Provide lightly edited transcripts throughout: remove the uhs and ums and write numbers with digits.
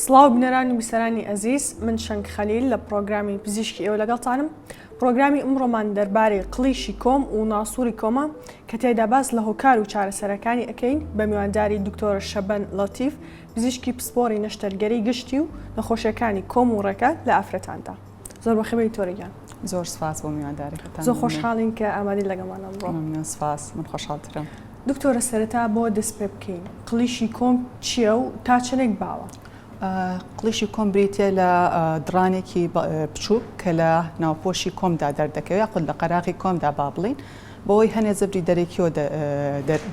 سڵاو بنەرانی بیسەرانی ئەزیز من شەنگ خەلیل لە پرۆگرامی پزیشکی ئێوە لەگەڵتانم. پرۆگرامی ئەمڕۆمان دەربارەی قلیشی کۆم و ناسووری کۆمە کە تێدا باس لە هۆکار و چارەسەرەکانی ئەەکەین بە میوانداری دکتۆرە شەبەن لەتیف پزیشکی پسپۆری نەشتەرگەری گشتی و نەخۆشیەکانی کۆم و ڕێکە لە ئافرەتاندا. زۆر بەخێبەی تۆرەگیان. زۆر سپاس بۆ میوانداریتان. زۆر خۆشحاڵین کە ئامادەی لەگەڵمانە بڕۆ. سپاس من خۆشحاڵترم. دکتۆرە سەرەتا بۆ دەست پێ بکەین قلیشی کۆم چییە و تا چنێک باوە؟ قلیشی کۆم بریتە لە درانێکی بچووک کە لە ناوپۆشی کۆمدا دەردەکەوێت یاخود لە قەراغی کۆمدا با بڵین بۆی هەنێ زەبری دەرەکیەوە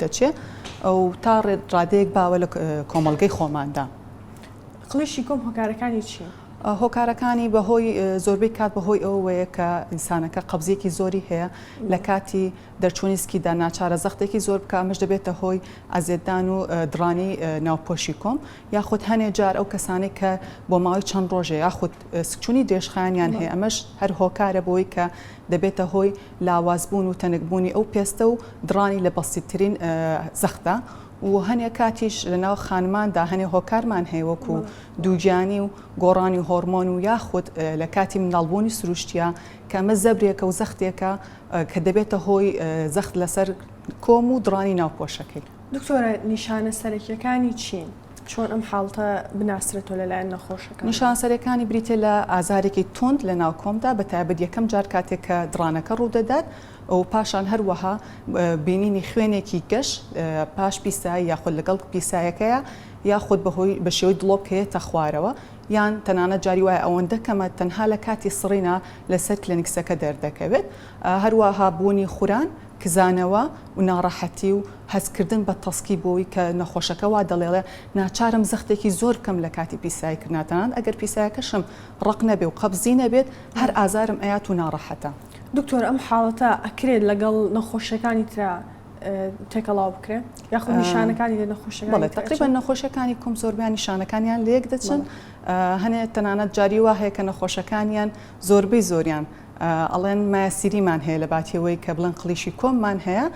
دەچێت ئەو تا ڕادەیەک باوە لە کۆمەڵگەی خۆماندا. قلیشی کۆم هۆکارەکانی چی؟ هۆکارەکانی بەهۆی زۆربەی کات بەهۆی ئەوەیە کە ئینسانەکە قەبزیەکی زۆری هەیە لە کاتی دەرچوونیسکیدا ناچارە زەختێکی زۆر بکە ئەمەش دەبێتە هۆی ئازێدان و درانی ناوپۆشی کۆم یاخود هەنێ جار ئەو کەسانێک کە بۆ ماوەی چەند ڕۆژێ یاخود سکچوونی دێشخانیان هەیە ئەمەش هەر هۆکارە بۆی کە دەبێتە هۆی لاوازبوون و تەنکبوونی ئەو پێستە و درانی لە بەسیترین زەختە. و هەنێ کاتیش لەناو خانماندا هەنێ هۆکارمان هەیە وەکو دووجانی و گۆڕانی هۆرمۆن و یاخود لە کاتی منداڵبوونی سروشتیە کە ئەمە زەبرێکە و زەختێکە کە دەبێتە هۆی زەخت لەسەر کۆم و درانی ناوپۆشەکەی. دکتۆرە نیشانە سەرەکیەکانی چین؟ چۆن ئەم حاڵتە بناسرێتەوە لەلایەن نەخۆشەکان؟ نیشان سەرەکانی بریتێ لە ئازارێکی تند لە ناو کۆمدا بە تایبەت یەکەم جار کاتێک کە درانەکە ڕوودەدات و پاشان هەروەها بینینی خوێنێکی گەشت پاش پیسایی یاخود لەگەڵ پیسایەکەیە یاخود بەهۆی بە شێوەی دڵۆبکەیەتە خوارەوە یان تەنانەت جاری وایە ئەوەندە کەمە تەنها لە کاتی سڕینە لەسەر کلینیکسەکە دەردەکەوێت. هەروەها بوونی خوران کزانەوە و ناڕەحەتی و هەستکردن بە تەسکی بۆی کە نەخۆشەکە وا دەڵێڵێ ناچارم زەختێکی زۆر کەم لە کاتی پیسایکردناتان ئەگەر پیسایەکەشم ڕق نەبێ و قەبزی نەبێت هەر ئازارم ئەیات و ناڕەحەتە. دکتۆر ئەم حاڵەتە ئەکرێت لەگەڵ نەخۆشیەکانی ترا تێکەڵاو بکرێت یاخود نیشانەکانی لە نەخۆشیەکانی؟ بەڵێ تقریبا نەخۆشیەکانی کۆم زۆربیان نیشانەکانیان لێک دەچن هەنێ تەنانەت جاری وا هەیە کە نەخۆشەکانیان زۆربەی زۆریان ئەڵێن ماسیریمان هەیە لە باتیەوەی کە بڵێن قلیشی کۆممان هەیە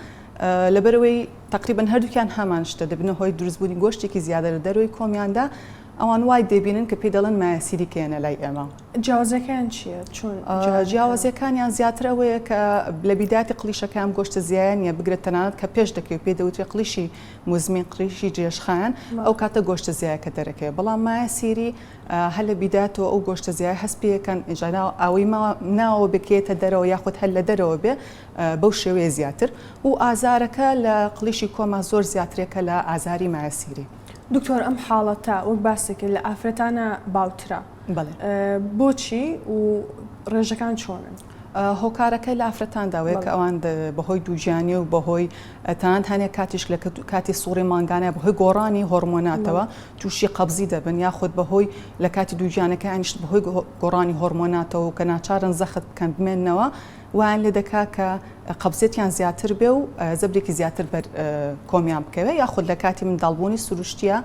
لەبەرەوەی تقریبا هەردووکیان هەمان شتە دەبنە هۆی دروستبوونی گۆشتێکی زیادە لە دەروی کۆمیاندا ئەوان وای دەبینن کە پێی دەڵێن ماسیری کێنە لای ئێمە. جیاوازەکان چییە؟ چۆن جیاوازەکانیان زیاتر ئەوەیە کە لە بیداتی قلیشەکان گۆشتە زیایانە بگرێت تەنانەت کە پێش دەکەوێت پێ دەوترێت قلیشی مزمین قلیشی جێشخان ئەو کاتە گۆشتە زیایەکە دەرەکەوێت بەڵام ماسیری هەل لە بیداتەوە ئەو گۆشتە زیای هەستپێەکەن ئەوەی ناوە بکێتە دەرەوە یاخود هەل لە دەرەوە بێ بەو شێوەیە زیاتر و ئازارەکە لە قلیشی کۆما زۆر زیاترێکە لە ئازاری ماسیری. دکتۆر ئەم حاڵەتە وەک باسێکە لە ئافرەتانە باوترە بۆچی و ڕێژەکان چۆنن؟ هۆکارەکەی لە ئافرەتانداوەیە کە ئەوان بەهۆی دووجانی و بەهۆی تەنان هەنێک کاتیش لە کاتی سوڕی مانگانە بەهۆی گۆڕانی هۆرمۆناتەوە تووشی قەبزی دەبن یاخود بەهۆی لە کاتی دووجانەکە ئەنیشت بەهۆی گۆڕانی هۆرمۆناتەوە کە ناچارن زەخت بکەن بمێننەوە وان لێ دەکا کە قەبزێتیان زیاتر بێ و زەبرێکی زیاتر بەر کۆمیان بکەوێت یاخود لە کاتی منداڵبوونی سروشتیە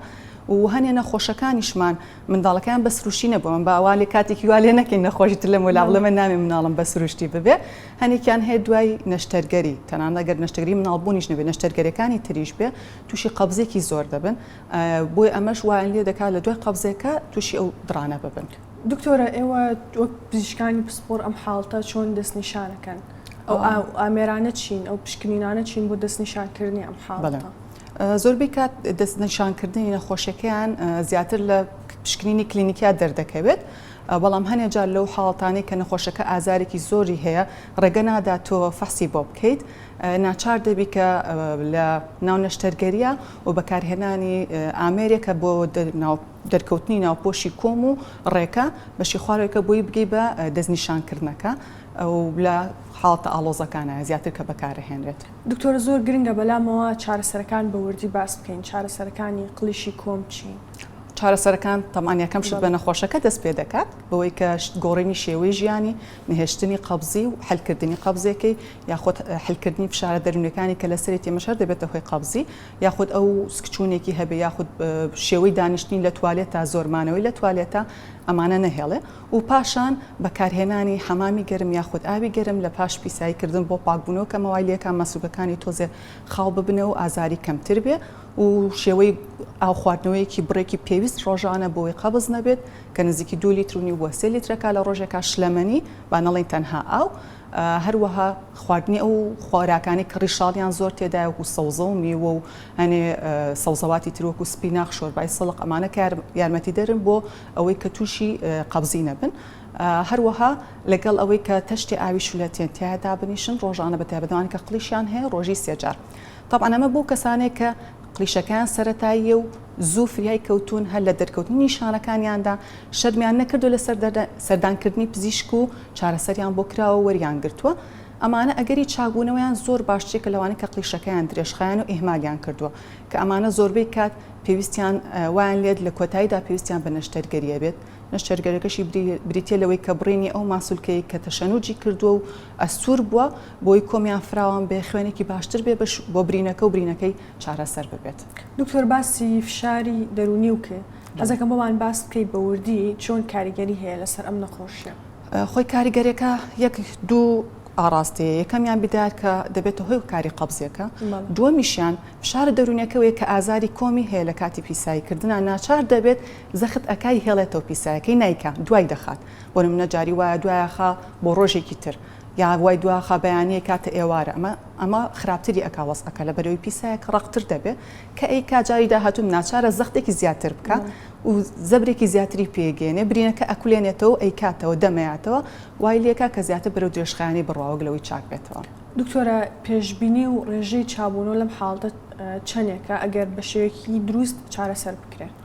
و هەنێ نەخۆشەکانیشمان منداڵەکان بە سروشتی نەبووە من باوالێ کاتێکی والێ نەکەین نەخۆشیتر لە مۆلا بڵێ من نامێ مناڵم بە سروشتی ببێ هەنێکیان هەیە دوای نەشتەرگەری تەنان ئەگەر نەشتەرگەری مناڵبوونیش نەبێت نەشتەرگەریەکانی تریش بێ تووشی قەبزێکی زۆر دەبن بۆی ئەمەش وایان لێ دەکات لە دوای قەبزێکە تووشی ئەو درانە ببن. دکتۆرە ئێوە وەک پزیشکانی پسپۆر ئەم حاڵتە چۆن دەستنیشانەکەن؟ ئەو ئامێرانە چین ئەو پشکنینانە چین بۆ دەستنیشانکردنی ئەم حاڵەتە؟ زۆربەی کات دەستنیشانکردنی نەخۆشیەکەیان زیاتر لە پشکنینی کلینیکیا دەردەکەوێت بەڵام هەنێ جار لەو حاڵەتانەی کە نەخۆشەکە ئازارێکی زۆری هەیە ڕێگە نادات تۆ فەحسی بۆ بکەیت ناچار دەبی کە لە ناو نەشتەرگەریە و بەکارهێنانی ئامێرێکە بۆ دەرکەوتنی ناوپۆشی کۆم و ڕێکە بەشی خوارێکە بۆی بگەی بە دەستنیشانکردنەکە و لە حاڵتە ئالۆزەکانە زیاتر کە بەکارهێنرێت. دکتۆرە زۆر گرنگە بەلامەوە چارەسەرەکان بە وردی باس بکەین چارەسەرەکانی قلیشی کۆم چین؟ چارەسەرەکان تەمانیەکەم شت بە نەخۆشەکە دەست پێ دەکات بەوەی کە گۆڕینی شێوەی ژیانی نهێشتنی قەبزی و حلکردنی قەبزێکی یاخود حلکردنی فشارە دەرونەکانی کە لەسەری تێمەشار دەبێتە هۆی قەبزی یاخود ئەو سکچوونێکی هەبێ یاخود شێوەی دانیشتنی لە توالێتە زۆرمانەوەی لە توالێتە ئەمانە نەهێڵێ و پاشان بەکارهێنانی حەمامی گەرم یاخود ئاوی گەرم لە پاش پیساییکردن بۆ پاکبوونەوە کە مەوای لێکان مەسوولەکانی تۆزێ خاو ببنەوە و ئازاری کەمتر بێ و شێوەی ئاو خواردنەوەیەکی بڕێکی پێویست ڕۆژانە بۆی قەبز نەبێت کە نزیکی 2 لیترونی وە 3 لیترەکە لە ڕۆژێکا شلەمەنی با نەڵێن تەنها ئاو هەروەها خواردنی ئەو خۆراکانی کە ڕیشاڵیان زۆر تێدایە وەکو سەوزە و میوە و هەنێ سەوزەواتی تر وەکو سپیناق شۆربای سەڵق ئەمانە کە یارمەتی دەرن بۆ ئەوەی کە تووشی قەبزی نەبن هەروەها لەگەڵ ئەوەی کە تەشتی ئاوی شولەتێن تیادا بنیشن ڕۆژانە بەتایبەتەوانی کە قلیشیان هەیە ڕۆژی 3 جار طبعا ئەمە بۆ کەسانێک کە قلیشەکان سەرەتاییە و زوو فریای کەوتون هەر لە دەرکەوتنی نیشانەکانیاندا شەرمیان نەکردو لە سەردانکردنی پزیشک و چارەسەریان بۆ کراوە وەریان گرتووە ئەمانە ئەگەری چاکبوونەوەیان زۆر باشترێکە لەوانەی کە قلیشەکەیان درێژخایەن و ئیهمالیان کردووە کە ئەمانە زۆربەی کات پێویستیان وایان لێت لە کۆتاییدا پێویستیان بە نەشتەرگەریە بێت نەشتەرگەرەکەشی بریتە لەوەی کە بڕینی ئەو ماسوولکەی کە تەشەنوجی کردووە و ئەسوور بووە بۆی کۆمیان فراوان بێ خوێنێکی باشتر بێ بۆ برینەکە و برینەکەی چارەسەر ببێت. دکتۆر باسی فشاری دەرونی وکە ئەزەکەم بۆمان باس بکەی بە وردی چۆن کاریگەری هەیە لەسەر ئەم نەخۆشیە. خۆی کاریگەرێکە یەک دوو ئاراستەیە یەکەمیان بدات کە دەبێتە هۆی کاری قەبزیەکە دووەمیشیان فشارە دەرونیەکەوەیە کە ئازاری کۆمی هەیە لە کاتی پیساییکردنا ناچار دەبێت زەخت ئەکای هێڵێتەوە پیسایەکەی نایکە دوای دەخات بۆ نمونە جاری وایە دوایەخە بۆ ڕۆژێکی تر یا وای دواخە بەیانەیە کاتە ئێوارە ئەمە خراپتری ئەکا وەسەکە لە بەرەوەی پیسایەک ڕەقتر دەبێت کە ئەی کاجاری داهاتوم ناچارە زەختێکی زیاتر بکە و زەبرێکی زیاتری پێگەێنێ برینەکە ئەکولێنێتەوە ئەی کاتەوە دەمەیاتەوە وای لێکە کە زیاتر بەرەو درێژخایانی بڕواوەگلەوەی چاک بێتەوە. دکتۆرە پێشبینی و ڕێژەی چابوونەوە لەم حاڵەتە چەندێکە ئەگەر بە شێوەیەکی دروست چارەسەر بکرێت؟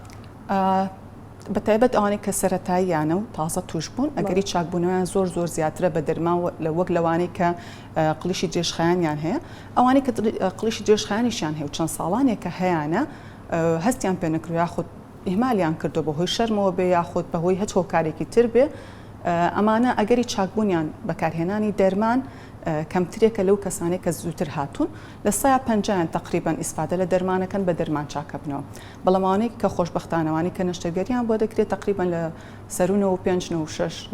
بەتایبەت ئەوانەی کە سەرەتاییانە و تازە توش بوون ئەگەری چاکبوونەوەیان زۆر زیاترە بە دەرمان لە وەک لەوانەی کە قلیشی درێژخایانیان هەیە ئەوانەی کە قلیشی درێژخایانیشیان هەیە و چەند ساڵانێکە هەیەە هەستیان پێ نەکرد یاخود ئیهمالیان کردو بەهۆی شەرمەوە بێ یاخود بەهۆی هەچ هۆکارێکی تر بێ ئەمانە ئەگەری چاکبوونیان بەکارهێنانی دەرمان کەمترێکە لەو کەسانێک کە زووتر هاتوون لە 150 تقریبان ئیسفادە لە دەرمانەکەن بە دەرمان چاکەبنەوە بەڵامانەی کە خۆشبەختانەوانی کە نەشتەرگەریان بۆ دەکرێت تقریبان لە سەرونەوە 5 6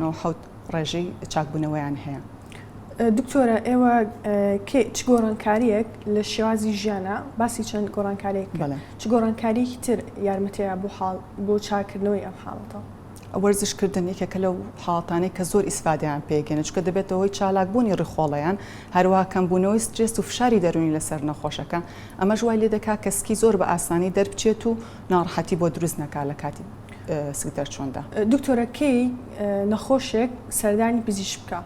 ڕێژەی چاکبوونەوەیان هەیە. دکتۆرە ئێوە چ گۆڕانکاریەک لە شێوازی ژیانە باسی چەند گۆڕانکاریەک چ گۆڕانکاریەکی تر یارمەتەیە بۆ چاکردنەوەی ئەم حاڵەتە؟ وەرزشکردن یەکێکە لەو حاڵاتانەی کە زۆر ئیسفادەیان پێگەنە چکە دەبێتەوەی چالاکبوونی ڕخۆڵەیان هەروەها کەمبوونەوەی سترێس و فشاری دەرونی لەسەر نەخۆشەکە ئەمە ژوای لێ دەکات کە سکی زۆر بە ئاسانی دەربچێت و ناڕەحەتی بۆ دروست نەکات لە کاتی سک دەرچۆندا. دکتۆرە کەی نەخۆشێک سەردانی پزیشک بکە؟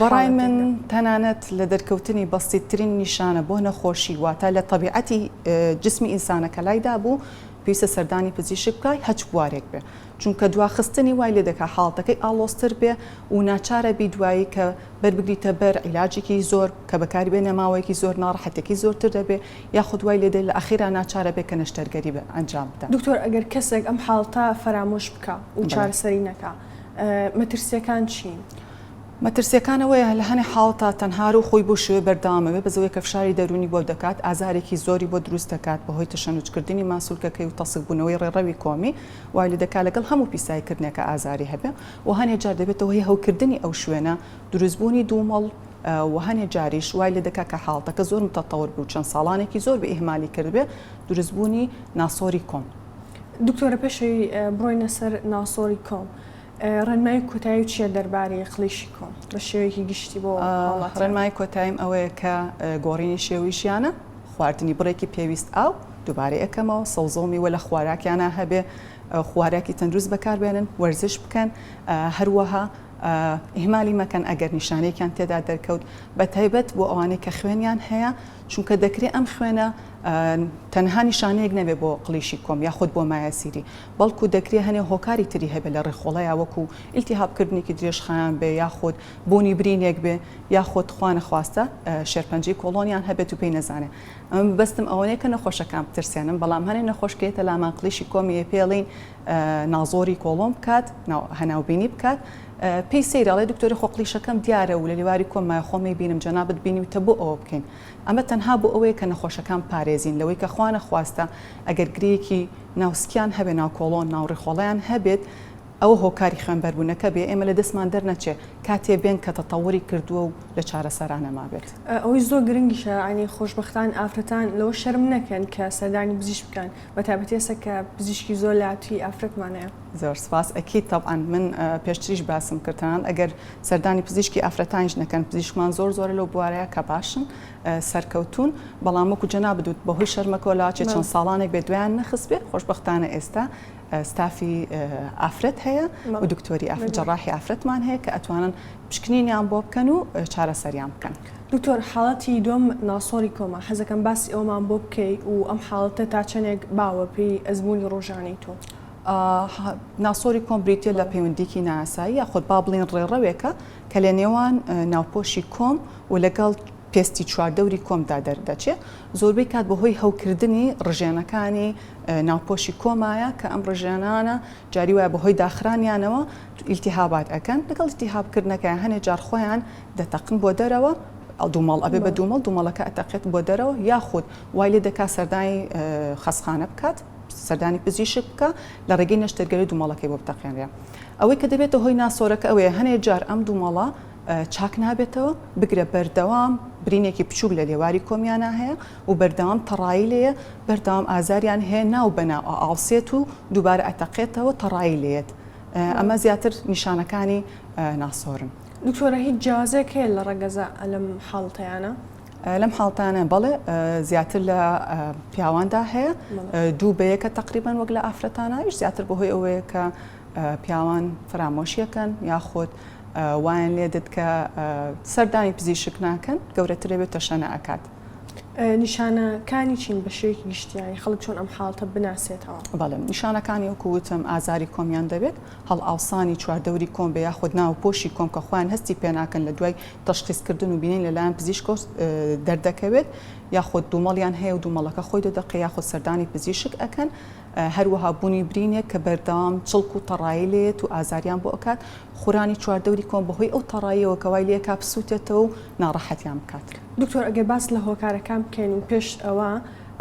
بەڕای من تەنانەت لە دەرکەوتنی بەسیترین نیشانە بۆ نەخۆشی واتە لە طبیعەتی جسمی ئینسانەکە لایدا بوو پێویستە سەردانی پزیشک بکای هەچ بوارێک بێ چونکە دواخستنی وای لێ دەکات حاڵەتەکەی ئاڵۆستر بێ و ناچارە بی دوایی کە بەربگریتە بەر عیلاجێکی زۆر کە بەکاری بێنە ماوەیەکی زۆر ناڕەحەتێکی زۆرتر دەبێ یاخود وای لێ لە ئەخیرا ناچارە بێ کە نەشتەرگەری بە ئەنجام بدات. دکتۆر ئەگەر کەسێک ئەم حاڵەتە فەرامۆش بکە و چارەسەری نەکا مەترسیەکان چین؟ مەترسیەکانەوەیە لە هەنێ حاڵتا تەنها و خۆی بۆ شوێ بەردامەوێ بەزەوەی کە فشاری دەرونی بۆ دەکات ئازارێکی زۆری بۆ دروست دەکات بەهۆی تەشەنجکردنی ماسوولکەکەی و تەسکبوونەوەی ڕێڕەوی کۆمی وای لێ دەکات لەگەڵ هەموو پیساییکردنێکە ئازاری هەبێ و هەنێ جار دەبێتەوە هی هەوکردنی ئەو شوێنە دروستبوونی دوومەڵ و هەنێ جاریش وای لێ دەکات کە حاڵتەکە زۆر متەتەور بوو چەند ساڵانێکی زۆر بە ئیهمالی کردبێ دروستبوونی ناسۆری کۆم. دکتۆرە پێشەوەی بڕۆینە سەر ناسۆری کۆم ڕێنمای کۆتایی چیە دەربارەی قلیشی کۆم بە شێوەیەکی گشتی بۆ ڕێنمای کۆتاییم ئەوەیە کە گۆڕینی شێوەی ژیانە خواردنی بڕێکی پێویست ئاو دووبارەی ئەەکەمەوە سەوزۆمی وە لە خواراکیانە هەبێ خواراکی تەندروست بەکاربێنن وەرزش بکەن هەروەها ئیهمالی مەکەن ئەگەر نیشانەیەکیان تێدا دەرکەوت بە تایبەت بۆ ئەوانەی کە خوێنیان هەیە چونکە دەکرێت ئەم خوێنە تەنها نیشانەیەک نەبێ بۆ قلیشی کۆم یاخود بۆ مایەسیری بەڵکو دەکرێت هەنێ هۆکاری تری هەبێت لە ڕێخۆڵەیە وەکو ئیلتیهابکردنێکی درێژخایان بێ یاخود بوونی برینێک بێ یاخود خوا نەخواستە شێرپەنجەی کۆڵۆنیان هەبێت و پێی نەزانێت ئەمە بەستم ئەوەیە کە نەخۆشەکان بترسێنم بەڵام هەنێ نەخۆشکێتە لامان قلیشی کۆمی پێڵین نازۆری کۆڵۆم بکات هەناوبینی بکات پێی سەیراڵێ دکتۆری خۆقلیشەکەم دیارە و لە لیواری کۆمای خۆمی بینم جەنابەت بینیوتە بۆ ئەوە بکەین ئەمە تەنها بۆ ئەوەیە کە نەخۆشەکان پارێزین لەوەی کە خوا نەخواستە ئەگەر گرەیەکی ناوسکیان هەبێ ناو کۆڵۆن ناو ڕێخۆڵیان هەبێت ئەو هۆکاری خوێنبەربوونەکە بێ ئێمە لە دەستمان دەرنەچێ کاتێ بێن کە تەتەووری کردووە و لە چارەسەرانەما بێت. ئەوەی زۆر گرنگیشە ینی خۆشبەختان ئافرەتان لەوە شەرم نەکەن کە سەردانی پزیشک بکەن بە تایبەتێسە کە پزیشکی زۆر لاتی ئافرەتمانەیە. زۆر سپاس ئەکید طبعاً من پێشتریش باسم کردن ئەگەر سەردانی پزیشکی ئافرەتانیش نەکەن پزیشکمان زۆر لەو بوارەیە کە باشن سەرکەوتون بەڵام وەکو جەناب بدوت بەهۆی شەرمەکۆلاچێ چەند ساڵانێک بێ دویان نەخست بێ خۆشبەختانە ئێستا ستافی ئافرەت هەیە و دکتۆری جەڕاحی ئافرەتمان هەیە کە ئەتوانن پشکنینیان بۆ بکەن و چارەسەریان بکەن. دکتۆر حاڵەتی دوم ناسۆری کۆما حەزەکەم باسی ئەومان بۆ بکەیت و ئەم حاڵەتە تا چەندێک باوە پێی ئەزمموی ڕۆژانەی تۆ. ناسۆری کۆمبریتە لە پەیوەندیکی ناسایی یاخود با بڵێن ڕێڕەوێکە کە لە نێوان ناوپۆشی کۆم و لەگەڵ پێستی چواردەوری کۆمدا دەردەچێت زۆربەی کات بەهۆی هەوکردنی ڕژێنەکانی ناوپۆشی کۆمایە کە ئەم ڕژێنانە جاری وایە بەهۆی داخرانیانەوە ئیلتیهابات ئەکەن لەگەڵ ئیلتیهابکردنەکە هەنێ جار خۆیان دەتەقن بۆ دەرەوە دوومەڵ ئەبێ بە دوومەڵەکە ئەتەقێت بۆ دەرەوە یاخود وای لێ دەکات سەردانی خەسخانە بکات سەردانی پزیشک بکە لە ڕێگەی نەشتەرگەری دوومەڵەکەی بۆ بتەقێنرێ. ئەوەی کە دەبێتە هۆی ناسۆرەکە ئەوەیە هەنێ جار ئەم دوومەڵە چاک نابێتەوە بگرە بەردەوام برینێکی بچووک لە لێواری کۆمیانە هەیە و بەردەوام تەڕایی لێیە بەردەوام ئازاریان هەیە ناو بەناو ئاڵسێت و دووبارە ئەتەقێتەوە تەڕایی لێت. ئەمە زیاتر نیشانەکانی ناسۆرن. دکتۆرە هیچ جیازێک هەیە لە ڕەگەزە لەم حاڵەتەیانە؟ لەم حاڵتانە بەڵێ زیاتر لە پیاواندا هەیە دوو بەیەکە تقریبان وەک لە ئافرەتانە ئیش زیاتر بەهۆی ئەوەیە کە پیاوان فرامۆشیەکەن یاخۆت وایان لێدت کە سەردانی پزیشک ناکەن گەورەترێ بێتە شەنە ئەکات. نیشانەکانی چین بە شێوەیەکی گشتیانی خەڵک چۆن ئەم حاڵەتە بناسێتەوە؟ بەڵێ نیشانەکانی وەکووتم ئازاری کۆمیان دەبێت هەڵ ئاوسانی چواردەوری کۆم بێ یاخود ناو پۆشی کۆم کە خۆیان هەستی پێناکەن لە دوای تەشخیصکردن و بینین لەلایەن پزیشکۆ دەردەکەوێت یاخود دوومەڵیان هەیە و دوومەڵەکە خۆی دەدەقێ یاخود سەردانی پزیشک ئەکەن هەروەها بوونی برینێک کە بەردەوام چڵک و تەڕایی لێت و ئازاریان بۆ ئەکات خورانی چواردەوری کۆم بەهۆی ئەو تەڕاییەوە کەوای لێ کاپسووتێتەوە و ناڕەحەتیان بکات. دکتۆر ئەگەر باس لە هۆکارەکان بکەین و پێش ئەوە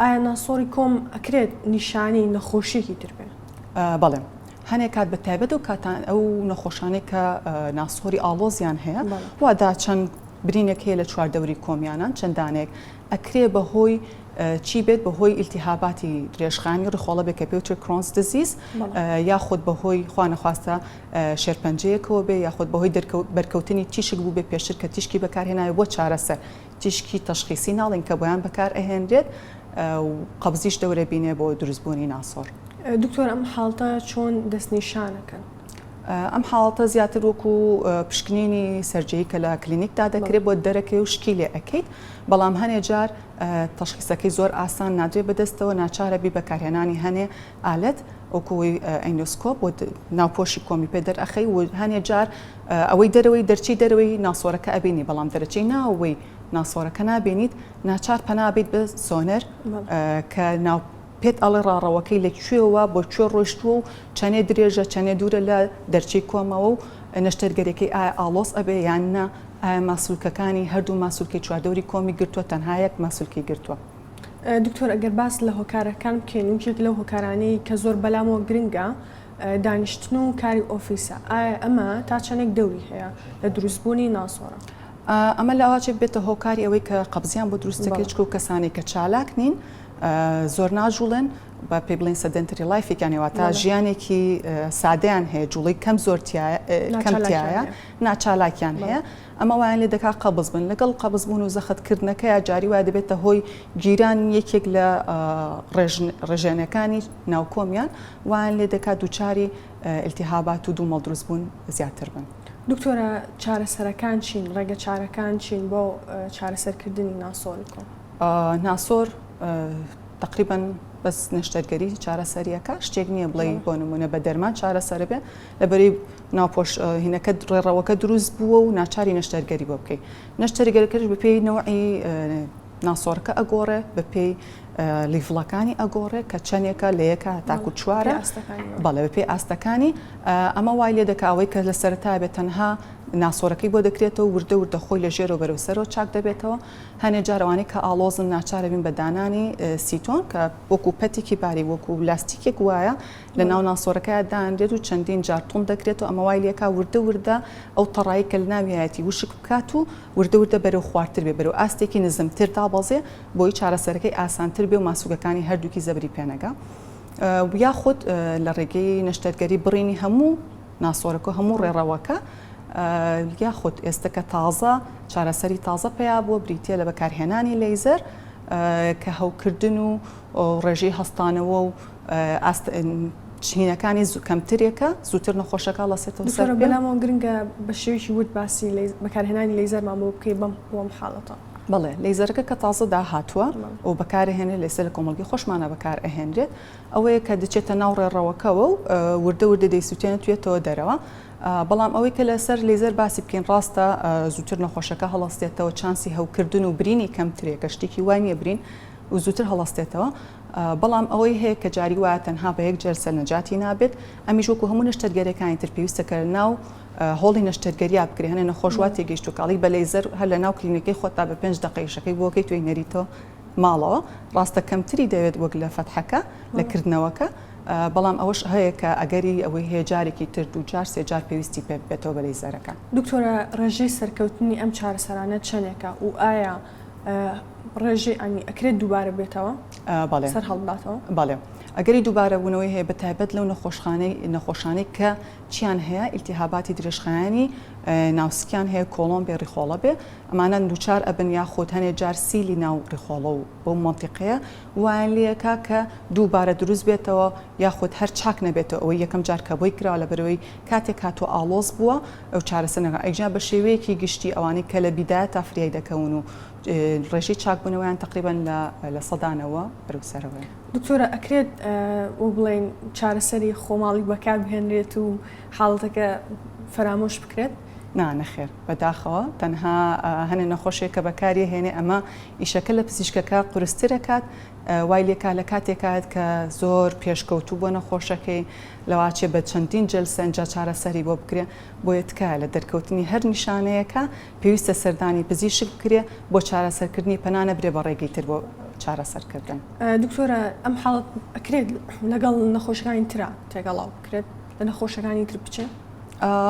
ئایا ناسۆری کۆم ئەکرێت نیشانی نەخۆشیێکی تر بێ؟ بەڵێ هەنێک کات بە تایبەت و کاتان ئەو نەخۆشانەی کە ناسۆری ئاڵۆزیان هەیە وادا چەند برینێک هەیە لە چواردەوری کۆمیانان چەندانێک ئەکرێ بەهۆی چی بێت بەهۆی ئیلتیهاباتی درێژخانی ڕخۆڵە بێ کە پێوتر کرۆنس دزیز یاخود بەهۆی خوانەخواستە شێرپەنجەیەکەوە بێ یاخود بەهۆی بەرکەوتنی تیشک بوو بێ پێشتر کە تیشکی بەکارهێنایە بۆ چارەسەر تیشکی تەشخیصی ناڵین کە بۆیان بەکار ئەهێنرێت قەبزیش دەورە بینێ بۆ دروستبوونی ناسۆر. دکتۆر ئەم حاڵتە چۆن دەستنیشانەکەن؟ ئەم حاڵەتە زیاتر وەکو پشکنینی سەررجەیی کە لە کلینیکدا دەکرێت بۆ دەرەکەی و شکی لێ ئەەکەیت بەڵام هەنێ جار تەشخیصەکەی زۆر ئاسان نادرێت بەدەستەوە ناچارە بی بەکارهێنانی هەنێ ئالەت وەکوی ئەندۆسکۆپ بۆ ناوپۆشی کۆمی پێ دەرئەخەی و هەنێ جار ئەوەی دەرەوەی دەرچی دەرەوەی ناسۆرەکە ئەبینی بەڵام دەرەچەی ناوەی ناسۆرەکە نابینیت ناچار پەنابیت بە سۆنەر کە ناو پێت ئەڵێ ڕاڕەوەکەی لەکوێوە بۆ کوێ ڕۆشتووە و چەنێ درێژە چەنێ دوورە لە دەرچی کۆمەوە و نەشتەرگەرەکەی ئایا ئالۆس ئەبێ یاننا ئایا ماسوولکەکانی هەردوو ماسوولکەی چواردەوری کۆمی گرتووە تەنها یەک ماسوولکی گرتووە. دکتۆر ئەگەر باس لە هۆکارەکان بکەین وچێک لەو هۆکارانەی کە زۆر بەلامەوە گرنگە دانیشتن و کاری ئۆفیسە ئایا ئەمە تا چەندێک دەوری هەیە لە دروستبوونی ناسۆرە؟ ئەمە لەواچێک بێتە هۆکاری ئەوەی کە قەبزیان بۆ دروستەکەی چکە و کەسانی کە چالاک نین زۆر ناژوڵن بە پێ بڵین سەدەنتری لایفێکیانەوە تا ژیانێکی سادەیان هەیە جوڵی کەم کەمتیایە ناچالاکیان هەیە ئەمە وایان لێ دەکات قەبز بن لەگەڵ قەبزبوون و زەخەتکردنەکە یا جاری وای دەبێتە هۆی گیران یەکێک لە ڕێژێنەکانی ناوکۆمیان وایان لێ دەکات دووچاری ئیلتیهابات و دوومەڵ دروستبوون زیاتر بن. دکتۆرە چارەسەرەکان چین ڕێگە چارەکان چین بۆ چارەسەرکردنی ناسۆری کۆم؟ ناسۆر تقریبا بەس نەشتەرگەری چارەسەریەکە شتێک نییە بڵێ بۆ نمونە بە دەرمان چارەسەر بێ لەبەری ناوپۆش هینەکە ڕێڕەوەکە دروست بووە و ناچاری نەشتەرگەری بۆ بکەیت نەشتەرگەرەکەش بە پێی نەوعی ناسۆرەکە ئەگۆڕێ بە پێی لیڤڵەکانی ئەگۆڕێ کە چەندێکە لە یەکە تاکو چوارە بەڵێ بە پێی ئاستەکانی ئەمە وای لێ دەکاوەی کە لە سەرەتا بێت تەنها ناسۆرەکەی بۆ دەکرێتەوە وردە وردە خۆی لە ژێر و بەرەوسەرەوە چاک دەبێتەوە هەنێ جارەوانی کە ئالۆزن ناچارە بین بە دانانی سیتۆن کە وەکو پەتێکی باری وەکو لاستیکێک وایە لە ناو ناسۆرەکەی دانرێت و چەندین جار تون دەکرێت و ئەمە وای لێکا وردە وردە ئەو تەڕایی کە لە ناویایەتی وشک بکات و وردە وردە بەرەو خواردتر بێ بەرەو ئاستێکی نزمتر دابەزێ بۆی چارەسەرەکەی ئاسانتر بێ و ماسوگەکانی هەردووکی زەبری پێنەگا یاخود لە ڕێگەی نەشتەرگەری بڕینی هەموو ناسۆرەکە هەموو ڕێڕەوەکە یاخود ئێستاکە تازە چارەسەری تازە پێیا بووە بریتە لە بەکارهێنانی لەیزەر کە هەوکردن و ڕێژەی هەستانەوە و چینەکانی کەمترێکە زووتر نەخۆشەکە لەسێتەوە سەر بەلامەوە گرنگە بە شێوێکی وت باسی بەکارهێنانی لەیزەرمان بۆ بکەی بۆم حاڵەتە بڵێ لەیزەرەکە کە تازە داهاتووە و بەکارهێنێ لەسەر لە کۆمەڵگی خۆشمانە بەکار ئەهێنرێت ئەوەیە کە دەچێتە ناو ڕێڕەوەکەوە و وردە وردە دەیسووتێنێت توێتەوە دەرەوە بەڵام ئەوەی کە لەسەر لێزەر باسی بکەین ڕاستە زووتر نەخۆشەکە هەڵاستێتەوە چانسی هەوکردن و برینی کەمترێکە شتێکی وای نییە برین و زووتر هەڵاستێتەوە بەڵام ئەوەی هەیە کە جاری وایە تەنها بە یەک جەر سەرنەجاتی نابێت ئەمیش وەکو هەموو نەشتەرگەریەکانی تر پێویستە کە لە ناو هۆڵی نەشتەرگەریە بکرێ هەنێ نەخۆشوا تێگەیشت و کاڵی بە لەیزەر هەر لە ناو کلینیکەی خۆتا بە 5 دقیقەیشەکەی بۆکەی توی نەریتەوە ماڵەوە ڕاستە کەمتری دەوێت وەک لە فەتحەکە لە کردنەوەکە بەڵام ئەوەش هەیە کە ئەگەری ئەوەی هەیە جارێکی تر دوو جار سێ جار پێویستی پێ بێتەوە بە لەیزەرەکە دکتۆرە ڕێژەی سەرکەوتنی ئەم چارەسەرانە چەندێکە و ئایا ڕێژەی ئەنی ئەکرێت دووبارە بێتەوە سەر هەڵباتەوە بەڵێ ئەگەری دووبارە بوونەوەی هەیە بەتایبەت لەو نەخۆشخانەی کە چیان هەیە ئیلتیهاباتی درێژخایانی ناوسکیان هەیە کۆڵۆم بێ ڕیخۆڵە بێ ئەمانە دووچار ئەبن یاخود هەنێ جار سیلی ناو ڕیخۆڵە و بۆ مۆنتیقەیە وایان لێکا کە دووبارە دروست بێتەوە یاخود هەر چاک نەبێتەوە ئەوەی یەکەم جار کە بۆی کراوە لە بەرەوەی کاتێک هاتووە ئالۆز بووە ئەو چارەسەرەکە ئەیجا بە شێوەیەکی گشتی ئەوانەی کە لە بیدایە تا فریای دەکەون و ڕێژەی چاکبوونەوەیان تقریبا لە سەدانەوە بەرەوسەرەوە دکتۆرە ئەکرێت و بڵێن چارەسەری خۆماڵی بەکار بهێنرێت و حاڵەتەکە فەرامۆش بکرێت نەخێر بەداخەوە تەنها هەنێ نەخۆشێک کە بەکاری هێنێ ئەمە ئیشەکە لە پزیشکەکە قورسترەکات وای لێکا لە کاتێکات کە زۆر پێشکەوتوو بۆ نەخۆشەکەی لەواچێ بە چەندین جلسەنجا چارەسەری بۆ بکرێ بۆیە تکایە لە دەرکەوتنی هەر نیشانەیەەکە پێویستە سەردانی پزیشک بکرێ بۆ چارەسەرکردنی پەنانە برێ بە ڕێگەی تر بۆ چارەسەرکردن دکتۆرە ئەم حاڵەت ئەکرێت لەگەڵ نەخۆشەکانی ترا تێگەڵاو بکرێت لە نەخۆشەکانی تر بچێ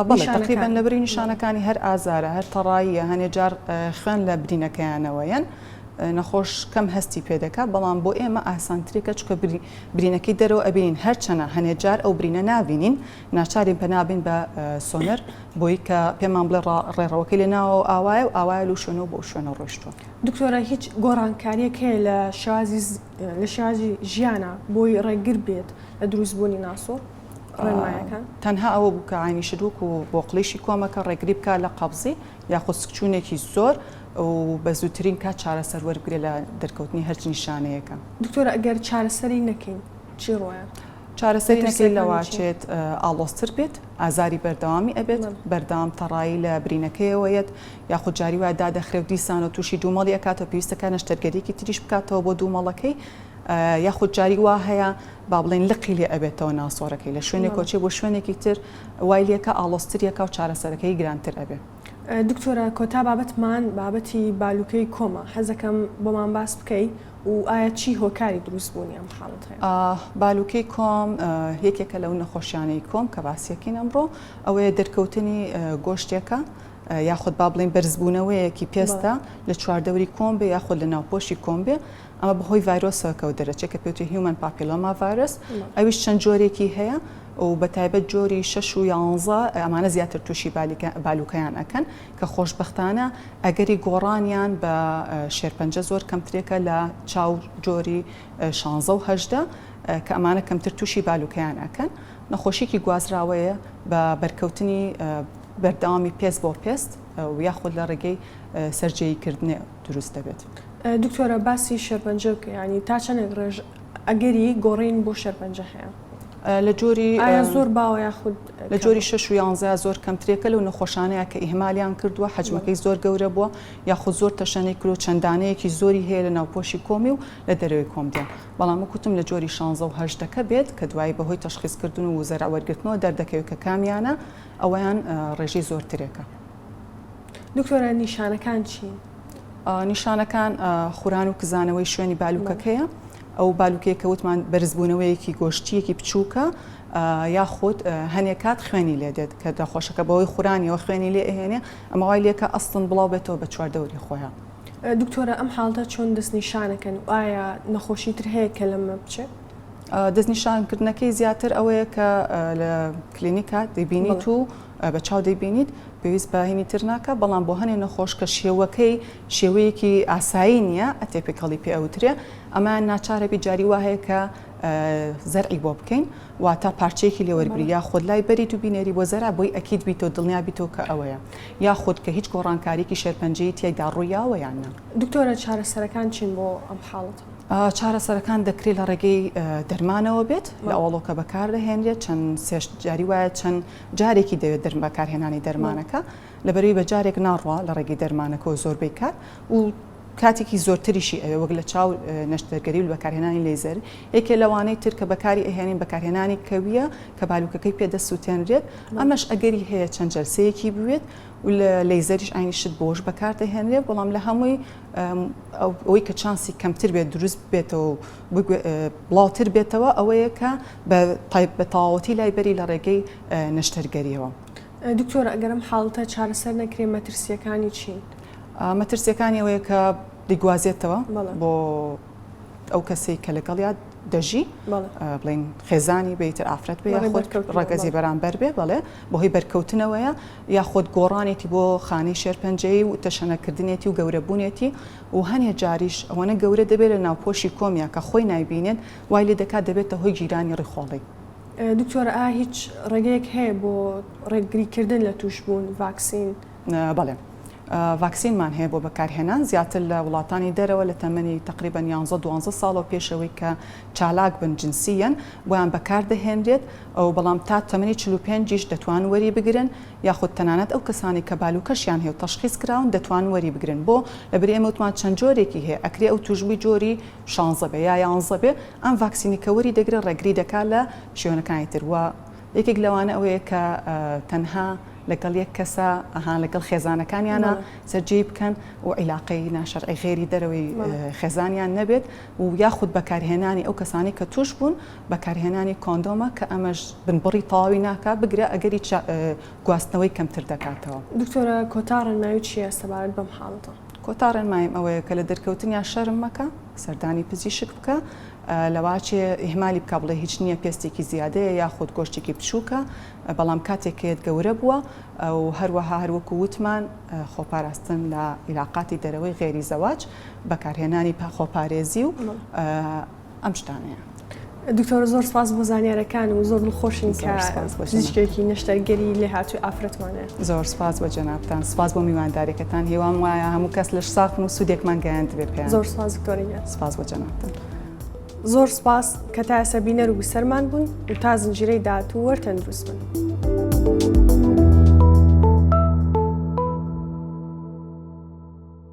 بەڵێ تقریبان لە بری نیشانەکانی هەر ئازارە هەر تەڕاییە هەنێ جار خوێن لە برینەکەیانەوەیەن نەخۆش کەم هەستی پێدەکات بەڵام بۆ ئێمە ئاسانترێکە چکە برینەکەی دەرەوە ئەبین هەرچەنە هەنێ جار ئەو برینە نابینین ناچارین پەنابین بە سۆنەر بۆی کە پێمان بڵێ ڕێڕەوەکەی لە ناوە ئاوایە و ئاوایە لە شوێنەوە بۆ شوێنە ڕۆیشتووە دکتۆرە هیچ گۆڕانکاریەک هەیە لە شێوازی ژیانە بۆی ڕێگر بێت لە دروستبوونی ناسۆر تەنها ئەوە بوو کە عینی شدووک و بۆ قلیشی کۆمەکە ڕێگری بکە لە قەبزی یاخود سکچوونێکی زۆر و بە زووترین کات چارەسەر وەرگێ لە دەرکەوتنی هەرچ نیشانەیەەکە دکتۆرە ئەگەر چارەسەری نەکەین چی ڕۆیە؟ چارەسەری نەکەی لەواچێت ئاڵۆستر بێت ئازاری بەردەوامی ئەبێت بەردەوام تەڕایی لە برینەکەیەوەیەت یاخود جاری وای دادەخرێ و دیسان و تووشی دوومەڵی ئەکاتەوە پێویستەکە نەشتەرگەریەکی تریش بکاتەوە بۆ دوومەڵەکەی یاخود جاری وا هەیە با بڵێن لقی لێ ئەبێتەوە ناسۆرەکەی لە شوێنێک کۆچێ بۆ شوێنێکی تر وای لێکە ئاڵۆستریەکە و چارەسەرەکەی گرانتر ئەبێ دکتۆرە کۆتا بابەتمان بابەتی بالوکەی کۆمە حەزەکەم بۆمان باس بکەیت و ئایا چی هۆکاری دروست بوونی ئەم حاڵەت هەیە؟ بالوکەی کۆم یەکێکە لەو نەخۆشیانەی کۆم کە باسیەکەین ئەمڕۆ ئەوەیە دەرکەوتنی گۆشتێکە یاخود با بڵین بەرزبوونەوەیەکی پێستە لە چواردەوری کۆم بێ یاخود لە ناوپۆشی کۆم بێ ئەمە بەهۆی ڤایرۆسەوە کەوت دەرەچێت کە پێوتری هیومن پاپیلۆما ڤایرۆس ئەویش چەند جۆرێکی هەیە و بەتایبەت جۆری 6 و 11 ئەمانە زیاتر تووشی بالوکەیان ئەکەن کە خۆشبەختانە ئەگەری گۆڕانیان بە شێرپەنجە زۆر کەمترێکە لە چاو جۆری 16 و 18 کە ئەمانە کەمتر تووشی بالوکەیان ئەکەن نەخۆشیێکی گوازراوەیە بە بەرکەوتنی بەردەوامی پێست بۆ پێست و یاخود لە ڕێگەی سەررجەییکردنێ دروست دەبێت. دکتۆرە باسی شێرپەنجە ینی تا چەندێک ڕێژ ئەگەری گۆڕین بۆ شێرپەنجە هەیە لە جۆری زۆر باوە یاخود لە جۆری 6 و 11 زۆر کەمترێکە لەو نەخۆشانەیە کە ئیهمالیان کردووە حەجمەکەی زۆر گەورە بووە یاخود زۆر تەشەنەی کرد و چەندانەیەکی زۆری هەیە لە ناوپۆشی کۆمی و لە دەرەوەی کۆمدیان بەڵام وەکوتم لە جۆری 16 و 18 بێت کە دوایی بەهۆی تەشخیصکردن و وزەرە وەرگرتنەوە دەردەکەوێت کە کامیانە ئەویان ڕێژەی زۆرترێکە. دکتۆرە نیشانەکان چین؟ نیشانەکان خوران و کزانەوەی شوێنی بالوکەکەیە ئەو بالوکەیە کە وتمان بەرزبوونەوەیەکی گۆشتیەکی بچووکە یاخود هەنێک کات خوێنی لێ دێت کە دەخۆشەکە بەوەی خورانیەوە خوێنی لێ ئەهێنێ ئەمە وای لێکە ئەستن بڵاو بێتەوە بە چواردەوری خۆیان. دکتۆرە ئەم حاڵتە چۆن دەستنیشانەکەن و ئایا نەخۆشی تر هەیە کە لەمە بچێت؟ دەستنیشانکردنەکەی زیاتر ئەوەیە کە لە کلینیکا دەیبینیت و بە چاو دەیبینیت پێویست بە هینی تر ناکە بەڵام بۆ هەنێ نەخۆش کە شێوەیەکی ئاسایی نییە ئەتێپیکەڵی پێ ئەوترێ ئەمان ناچارە بیجاری وا هەیە کە زەرعی بۆ بکەین واتە پارچەیەکی لێوەرگری یا خۆت لای بەریت و بینێری بۆ زەرع بۆی ئەکید بیتەوە دڵنیا بیتەوە کە ئەوەیە یا خۆت کە هیچ گۆڕانکاریکی شێرپەنجەی تیایدا ڕوویاوە یاننا. دکتۆرە چارەسەرەکان چین بۆ ئەم حاڵەتە؟ چارەسەرەکان دەکرێت لە ڕێگەی دەرمانەوە بێت لە ئەوڵۆکە بەکار دەهێنرێت چەند جاری وایە چەند جارێکی دەوێت بەکارهێنانی دەرمانەکە لەبەرەوەی بە جارێک ناڕوا لە ڕێگەی دەرمانەکە و زۆربەی کات و کاتێکی زۆرتریشی ئەوێ وەک لە چاو نەشتەرگەری و بەکارهێنانی لێزەر یەکێ لەوانەی تر کە بەکاری ئەهێنین بەکارهێنانی کەویە کە بالوکەکەی پێدەسووتێنرێت ئەمەش ئەگەری هەیە چەند جەلسەیەکی بوێت و لە لەیزەریش ئاینی شت بۆش بەکاردەهێنرێت بەڵام لە هەمووی ئەوەی کە چانسی کەمتر بێت دروست بێتەوە بڵاوتر بێتەوە ئەوەیە کە بە تەواوەتی لایبەری لە ڕێگەی نەشتەرگەریەوە. دکتۆرە ئەگەرم حاڵتە چارەسەر نەکرێ مەترسیەکانی چین؟ مەترسیەکانی ئەوەیە کە دیگوازێتەوە بۆ ئەو کەسەی کە لەگەڵیان دەژی بڵین خێزانی بێتر ئافرەت بێ ڕەگەزی بەرامبەر بێ بەڵێ بۆ هی بەرکەوتنەوەیە یاخۆت گۆڕانێتی بۆ خانەی شێرپەنجەی و تەشەنەکردنێتی و گەورەبوونێتی و هەنێ جاریش ئەوەنە گەورە دەبێت لە ناوپۆشی کۆمیا کە خۆی نایبینێت وای لێ دەکات دەبێتە هۆی گیرانی ڕێخۆڵی. دکتۆرە ئا هیچ ڕێگەیەک هەیە بۆ ڕێگریکردن لە توشبوون ڤاکسین؟ بەڵێ. ڤاکسینمان هەیە بۆ بەکارهێنان زیاتر لە وڵاتانی دەرەوە لە تەمەنی تقریبا 11-12 ساڵەوە پێشەوەی کە چالاک بن جنسیەن بۆیان بەکاردەهێنرێت ئەو بەڵام تا تەمەنی 45 دەتوان وەری بگرن یاخود تەنانەت ئەو کەسانی کە بالوکەشیان هەیە و تەشخیص کراون دەتوان وەری بگرن بۆ لەبەر ئێمە وتمان چەند جۆرێکی هەیە ئەکرێ ئەو توشبووی جۆری 16 بێ یا 11 بێ ئەم ڤاکسینی کە وەری دەگرێت ڕێگری دەکات لە شوێنەکانی تر وە یەکێک لەوانە ئەوەیە کە تەنها لەگەڵ یەک کەسە ئەهان لەگەڵ خێزانەکانیانە سەرجێ بکەن و عیلاقەی ناشەرعی غێری دەرەوەی خێزانیان نەبێت و یاخود بەکارهێنانی ئەو کەسانی کە توش بوون بەکارهێنانی کۆندۆمە کە ئەمەش بنبڕی تەواوی ناکات بگرە ئەگەری گواستنەوەی کەمتر دەکاتەوە. دکتۆرە کۆتاڕن ناوی چیە سەبارەت بەم حاڵەتە؟ کۆتاڕن مایم ئەوەیە کە لە دەرکەوتنیان شەرم مەکە سەردانی پزیشک بکە لەواچێ ئیهمالی بکە بڵێ هیچ نییە پێستێکی زیادەیە یاخود گۆشتێکی بچووکە بەڵام کاتێکێت گەورە بووە و هەروەها هەروەکو وتمان خۆپاراستن لە عیلاقاتی دەرەوەی غێری زەواج بەکارهێنانی خۆپارێزی و ئەم شتانەیە. دکتۆر زۆر سپاس بۆ زانیارەکان و زۆر دڵخۆشین کە پزیشکێکی نەشتەرگەری لێ هاتووی ئافرەتمانەیە. زۆر سپاس بۆ جەنابتان سپاس بۆ میوانداریەکەتان هێوام وایە هەموو کەس لەش ساختن و سوودێکمان گەیاند بێ پێیان. زۆر سپاس دکتۆرینە. سپاس بۆ جەنابتان. زۆر سپاس کە تا ئێستا بینەر و بیسەرمان بوون و تا زنجیرەی داهاتوو وەرتەندروست بن.